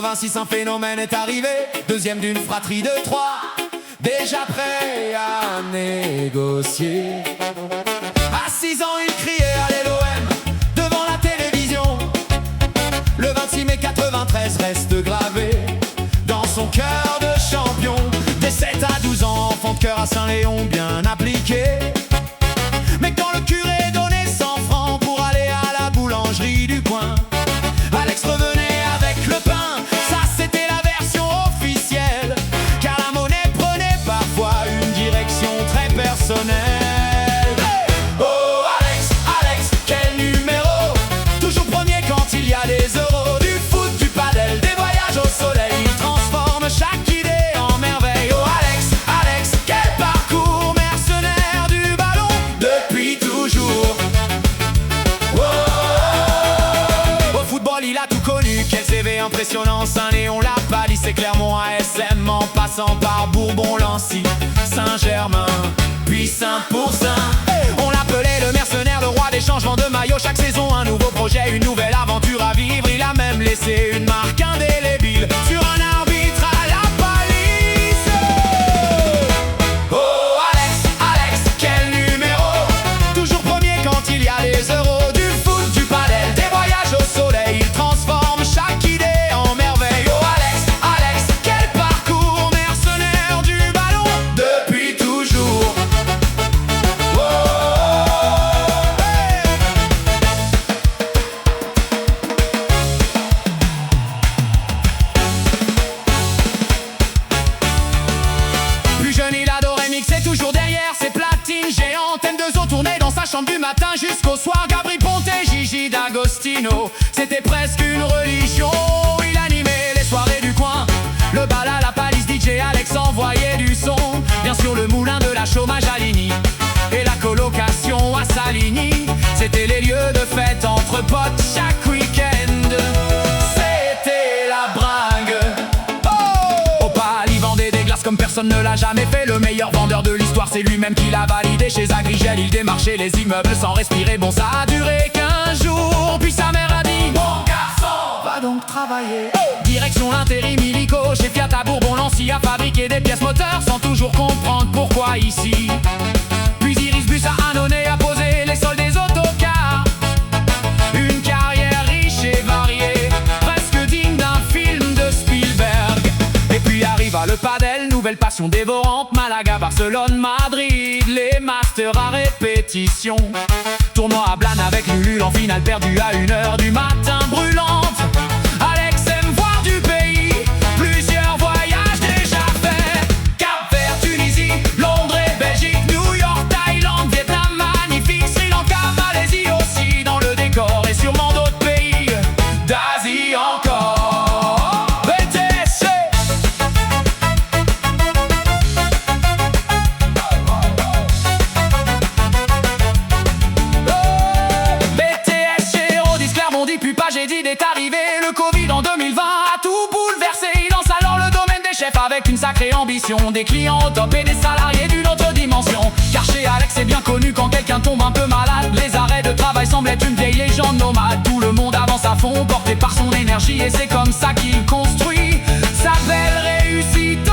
86, un phénomène est arrivé. Deuxième d'une fratrie de 3, déjà prêt à négocier. À 6 ans, il criait allez l'OM devant la télévision. Le 26 mai 93 reste gravé dans son cœur de champion. Dès 7 à 12 ans, enfant de cœur à Saint-Léon bien appliqué. Mais quand le curé donnait 100 francs pour aller à la boulangerie du coin, Alex revenait avec le pain. Ça c'était la version officielle, car la monnaie prenait parfois une direction très personnelle. Oh Alex, Alex, quel numéro! Toujours premier quand il y a des euros. Du foot, du padel, des voyages au soleil, il transforme chaque idée en merveille. Oh Alex, Alex, quel parcours! Mercenaire du ballon depuis toujours. Au football il a tout connu, quel CV impressionnant. Saint-Léon, la Palisse et Clermont, ASM, en passant par Bourbon, Lancy, Saint-Germain, puis Saint-Pourçain. On l'appelait le mercenaire, le roi des changements de maillot. Chaque saison un nouveau projet, une nouvelle aventure à vivre. Il a même laissé une marque indélébile sur un arbitre à la Palisse. Oh Alex, Alex, quel numéro! Toujours premier quand il y a les euros. Du foot, du padel, des voyages au soleil, il transforme chaque idée en merveille. Oh Alex, Alex, quel parcours! Mercenaire du ballon depuis toujours. Oh, hey. Plus jeune il adorait mixer, toujours derrière ses platines géantes. M2O tournait dans sa chambre du matin jusqu'au soir. Gabri Ponte, Gigi D'Agostino, c'était presque une religion. Il animait les soirées du coin, le bal à la Palisse, DJ Alex envoyait du son. Bien sûr le moulin de la Chômage à Ligny et la colocation à Saligny, c'était les lieux de fête entre potes chaque week-end. C'était la bringue. Oh, au Pal, il vendait des glaces comme personne ne l'a jamais fait. Le meilleur vendeur de l'histoire, c'est lui-même qui l'a validé. Chez Agrigel, il démarchait les immeubles sans respirer. Bon, ça a duré 15 jours, puis sa mère a dit bon garçon, va donc travailler. Direction l'intérim illico, chez Fiat à Bourbon-Lancy, à fabriquer des pièces moteurs sans toujours comprendre pourquoi ici. Puis Iris Bus à Annonay, a posé les sols des autocars. Une carrière riche et variée, presque digne d'un film de Spielberg. Et puis arriva le padel, nouvelle passion dévorante. Malaga, Barcelone, Madrid, les masters à répétition. Tournoi à Blanc avec Lulule, en finale perdue à 1h du matin brûlante. Alex aime voir du pays, plusieurs voyages déjà faits. Cap-Vert, Tunisie, Londres et Belgique, New York, Thaïlande, Vietnam magnifique, Sri Lanka, Malaisie aussi dans le décor, et sûrement d'autres pays d'Asie encore. BTSC. BTSC, Rodis, Clermont-Dit, puis Pagédide est arrivé. Le Covid en 2020 a tout bouleversé. Il lance alors le domaine des chefs avec une sacrée ambition. Des clients au top et des salariés d'une autre dimension. Car chez Alex c'est bien connu, quand quelqu'un tombe un peu malade, les arrêts de travail semblent être une vieille légende nomade. Tout le monde avance à fond, porté par son énergie, et c'est comme ça qu'il construit sa belle réussite.